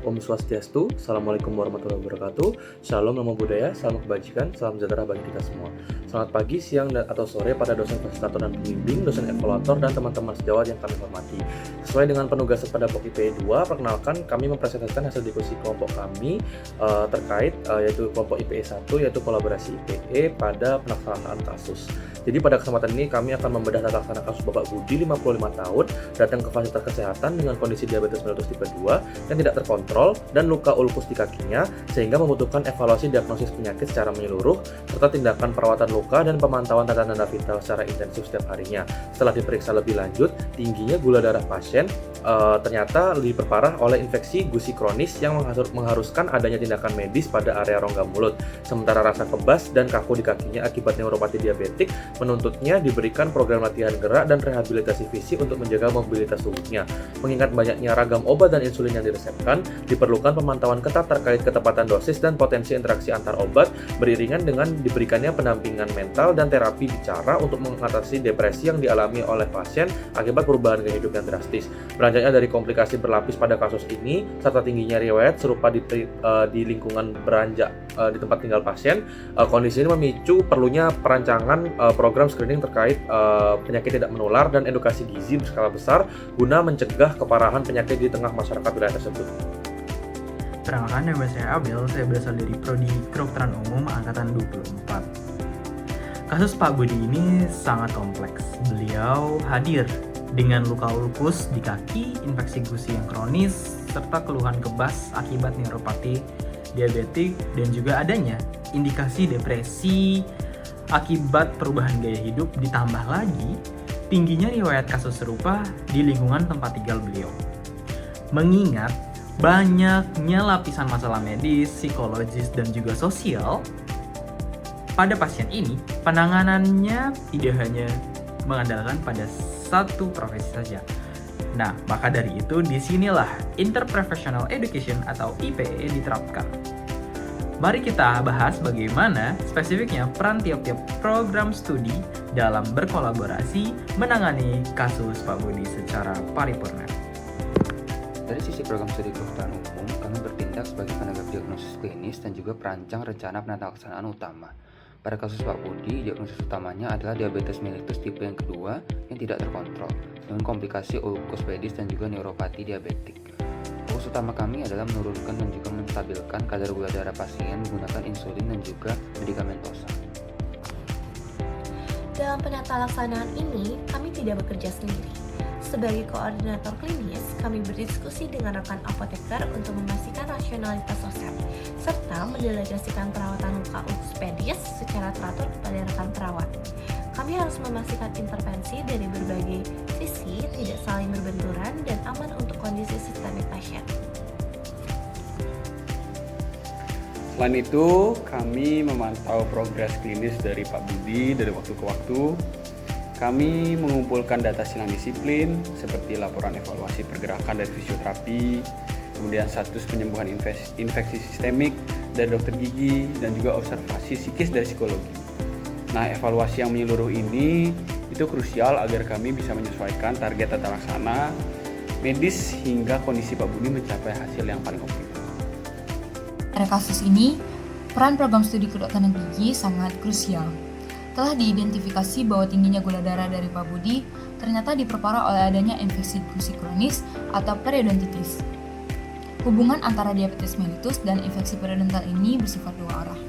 Om Swastiastu, Assalamualaikum warahmatullahi wabarakatuh, Shalom Namo Buddhaya, salam kebajikan, salam sejahtera bagi kita semua. Selamat pagi, siang, atau sore pada dosen fasilitator dan pembimbing, dosen evaluator, dan teman-teman sejawat yang kami hormati. Sesuai dengan penugasan pada POK IPE 2, perkenalkan kami mempresentasikan hasil diskusi kelompok kami terkait yaitu kelompok IPE 1, yaitu kolaborasi IPE pada pelaksanaan kasus. Jadi pada kesempatan ini kami akan membedah tata laksana kasus Bapak Budi 55 tahun datang ke fasilitas kesehatan dengan kondisi diabetes mellitus tipe 2 yang tidak terkontrol dan luka ulkus di kakinya sehingga membutuhkan evaluasi diagnosis penyakit secara menyeluruh serta tindakan perawatan luka dan pemantauan tanda-tanda vital secara intensif setiap harinya. Setelah diperiksa lebih lanjut, tingginya gula darah pasien ternyata diperparah oleh infeksi gusi kronis yang mengharuskan adanya tindakan medis pada area rongga mulut. Sementara rasa kebas dan kaku di kakinya akibat neuropati diabetik menuntutnya diberikan program latihan gerak dan rehabilitasi fisik untuk menjaga mobilitas tubuhnya. Mengingat banyaknya ragam obat dan insulin yang diresepkan, diperlukan pemantauan ketat terkait ketepatan dosis dan potensi interaksi antar obat beriringan dengan diberikannya pendampingan mental dan terapi bicara untuk mengatasi depresi yang dialami oleh pasien akibat perubahan gaya hidup yang drastis. Beranjaknya dari komplikasi berlapis pada kasus ini serta tingginya riwayat serupa di lingkungan beranjak di tempat tinggal pasien, kondisi ini memicu perlunya perancangan program screening terkait penyakit tidak menular dan edukasi gizi berskala besar guna mencegah keparahan penyakit di tengah masyarakat wilayah tersebut. Perkenalkan, nama saya Abel, saya berasal dari Prodi Kedokteran Umum Angkatan 24. Kasus Pak Budi ini sangat kompleks. Beliau hadir dengan luka ulkus di kaki, infeksi gusi yang kronis, serta keluhan kebas akibat neuropati diabetik dan juga adanya indikasi depresi akibat perubahan gaya hidup, ditambah lagi tingginya riwayat kasus serupa di lingkungan tempat tinggal beliau. Mengingat banyaknya lapisan masalah medis, psikologis, dan juga sosial pada pasien ini, penanganannya tidak hanya mengandalkan pada satu profesi saja. Nah, maka dari itu disinilah Interprofessional Education atau IPE diterapkan. Mari kita bahas bagaimana spesifiknya peran tiap-tiap program studi dalam berkolaborasi menangani kasus Pak Budi secara paripurna. Dari sisi program studi kedokteran umum, kami bertindak sebagai penegak diagnosis klinis dan juga perancang rencana penata laksanaan utama. Pada kasus Pak Budi, diagnosis utamanya adalah diabetes mellitus tipe yang kedua yang tidak terkontrol, dengan komplikasi ulkus pedis dan juga neuropati diabetik. Fokus utama kami adalah menurunkan dan juga menstabilkan kadar gula darah pasien menggunakan insulin dan juga medikamentosa. Dalam penata laksanaan ini, kami tidak bekerja sendiri. Sebagai koordinator klinis, kami berdiskusi dengan rekan apoteker untuk memastikan rasionalitas resep, serta mendelegasikan perawatan luka ulkus pedis secara teratur kepada rekan perawat. Kami harus memastikan intervensi dari berbagai sisi tidak saling berbenturan dan aman untuk kondisi sistemik pasien. Selain itu, kami memantau progres klinis dari Pak Budi dari waktu ke waktu. Kami mengumpulkan data silang disiplin seperti laporan evaluasi pergerakan dari fisioterapi, kemudian status penyembuhan infeksi sistemik dari dokter gigi, dan juga observasi psikis dari psikologi. Nah, evaluasi yang menyeluruh ini itu krusial agar kami bisa menyesuaikan target tata laksana medis hingga kondisi Pak Budi mencapai hasil yang paling optimal. Pada kasus ini, peran program studi kedokteran gigi sangat krusial. Telah diidentifikasi bahwa tingginya gula darah dari Pak Budi ternyata diperparah oleh adanya infeksi gusi kronis atau periodontitis. Hubungan antara diabetes mellitus dan infeksi periodontal ini bersifat dua arah.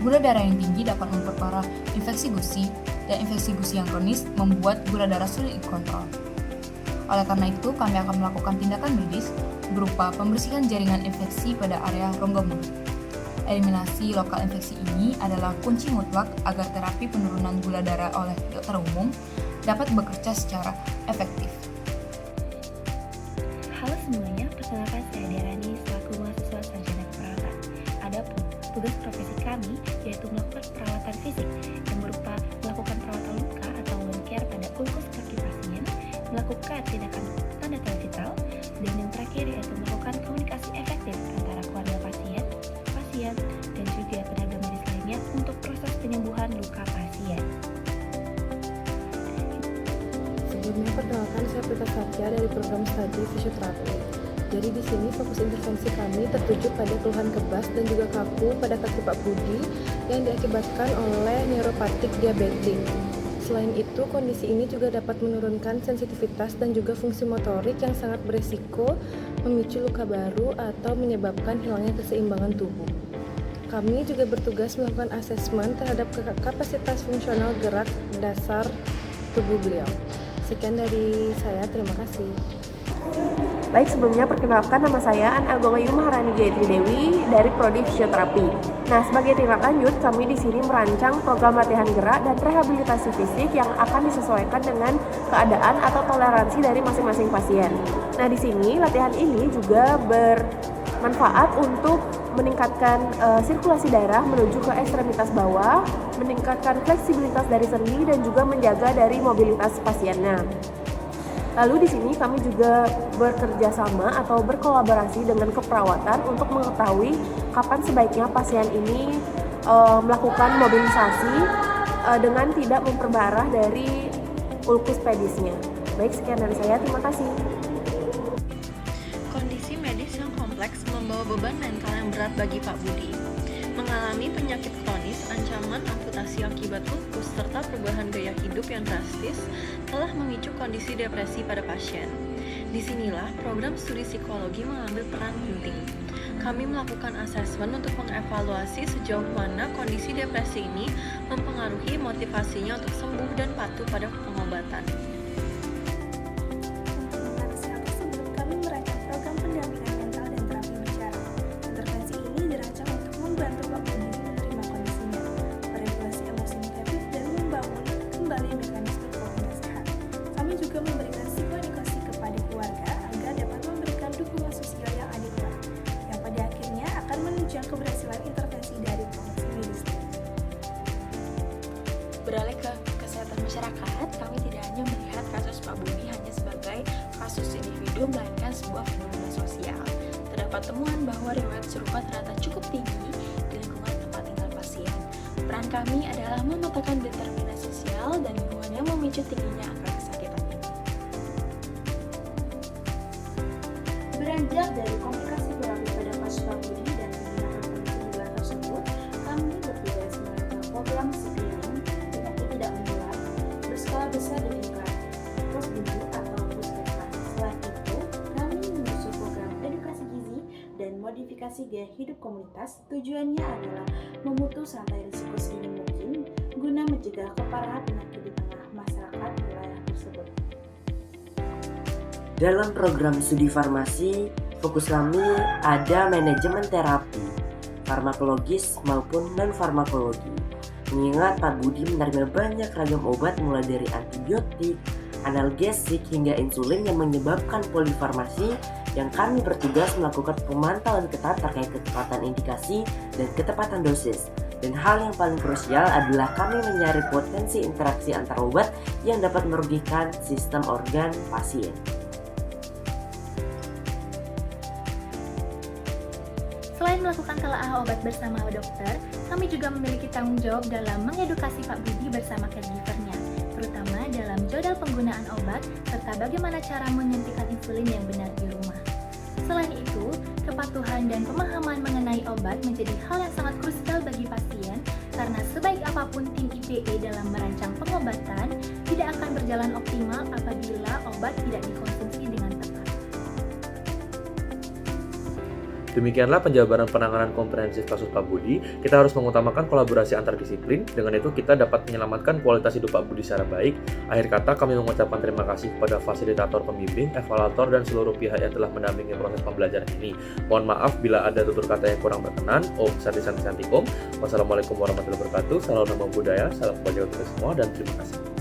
Gula darah yang tinggi dapat memperparah infeksi gusi, dan infeksi gusi yang kronis membuat gula darah sulit dikontrol. Oleh karena itu, kami akan melakukan tindakan medis berupa pembersihan jaringan infeksi pada area rongga mulut. Eliminasi lokal infeksi ini adalah kunci mutlak agar terapi penurunan gula darah oleh dokter umum dapat bekerja secara efektif. Halo semuanya, perkenalkan saya Derani selaku mahasiswa sarjana keperawatan. Adapun tugas profesi kami yaitu melakukan perawatan fisik yang berupa melakukan perawatan luka atau wound care pada ulkus kaki pasien, melakukan tindakan tanda-tanda vital, dan yang terakhir yaitu melakukan komunikasi efektif antara keluarga pasien, dan juga tenaga medis lainnya untuk proses penyembuhan luka pasien. Sebelumnya, perkenalkan saya Prita Satya dari program studi fisioterapi. Jadi di sini fokus intervensi kami tertuju pada keluhan kebas dan juga kaku pada kaki Pak Budi yang diakibatkan oleh neuropatik diabetik. Selain itu, kondisi ini juga dapat menurunkan sensitivitas dan juga fungsi motorik yang sangat beresiko memicu luka baru atau menyebabkan hilangnya keseimbangan tubuh. Kami juga bertugas melakukan asesmen terhadap kapasitas fungsional gerak dasar tubuh beliau. Sekian dari saya, terima kasih. Baik, sebelumnya perkenalkan, nama saya An Agomayu Maharani Gayatri Dewi dari Prodi Fisioterapi. Nah, sebagai tindak lanjut, kami di sini merancang program latihan gerak dan rehabilitasi fisik yang akan disesuaikan dengan keadaan atau toleransi dari masing-masing pasien. Nah, di sini latihan ini juga bermanfaat untuk meningkatkan sirkulasi darah menuju ke ekstremitas bawah, meningkatkan fleksibilitas dari sendi dan juga menjaga dari mobilitas pasiennya. Lalu di sini kami juga bekerja sama atau berkolaborasi dengan keperawatan untuk mengetahui kapan sebaiknya pasien ini melakukan mobilisasi dengan tidak memperparah dari ulkus pedisnya. Baik, sekian dari saya, terima kasih. Kondisi medis yang kompleks membawa beban mental yang berat bagi Pak Budi. Mengalami penyakit kronis, ancaman amputasi akibat ulkus, serta perubahan gaya hidup yang drastis telah memicu kondisi depresi pada pasien. Disinilah program studi psikologi mengambil peran penting. Kami melakukan asesmen untuk mengevaluasi sejauh mana kondisi depresi ini mempengaruhi motivasinya untuk sembuh dan patuh pada pengobatan. Keberhasilan intervensi dari promosi medis. Beralih ke kesehatan masyarakat, kami tidak hanya melihat kasus Pak Budi hanya sebagai kasus individu, melainkan sebuah fenomena sosial. Terdapat temuan bahwa riwayat serupa ternyata cukup tinggi di lingkungan tempat tinggal pasien. Peran kami adalah memetakan determinasi sosial dan lingkungan yang memicu tingginya angka kesakitan ini. Beranjak dari komplikasi terapi pada kasus Pak Budi dan tersebut, kami bertugas melakukan program screening penyakit tidak menular berskala besar dan lingkaran, POSDIGI atau puskesmas. Selain itu, kami menyusun program edukasi gizi dan modifikasi gaya hidup komunitas. Tujuannya adalah memutus rantai risiko sedini mungkin guna mencegah keparahan penyakit di tengah masyarakat wilayah tersebut. Dalam program studi farmasi, fokus kami ada manajemen terapi farmakologis maupun non-farmakologi. Mengingat Pak Budi menerima banyak ragam obat mulai dari antibiotik, analgesik hingga insulin yang menyebabkan polifarmasi, yang kami bertugas melakukan pemantauan ketat terkait ketepatan indikasi dan ketepatan dosis. Dan hal yang paling krusial adalah kami mencari potensi interaksi antar obat yang dapat merugikan sistem organ pasien. Selain melakukan telaah obat bersama dokter, kami juga memiliki tanggung jawab dalam mengedukasi Pak Budi bersama caregiver-nya, terutama dalam jadwal penggunaan obat serta bagaimana cara menyuntikkan insulin yang benar di rumah. Selain itu, kepatuhan dan pemahaman mengenai obat menjadi hal yang sangat krusial bagi pasien karena sebaik apapun tim IPE dalam merancang pengobatan, tidak akan berjalan optimal apabila obat tidak dikonsumsi dengan tepat. Demikianlah penjabaran penanganan komprehensif kasus Pak Budi. Kita harus mengutamakan kolaborasi antar disiplin. Dengan itu kita dapat menyelamatkan kualitas hidup Pak Budi secara baik. Akhir kata kami mengucapkan terima kasih kepada fasilitator pembimbing, evaluator, dan seluruh pihak yang telah mendampingi proses pembelajaran ini. Mohon maaf bila ada tutur kata yang kurang berkenan. Om Santi Santi Om. Wassalamualaikum warahmatullahi wabarakatuh. Salam nama budaya, salam kebajikan kita semua, dan terima kasih.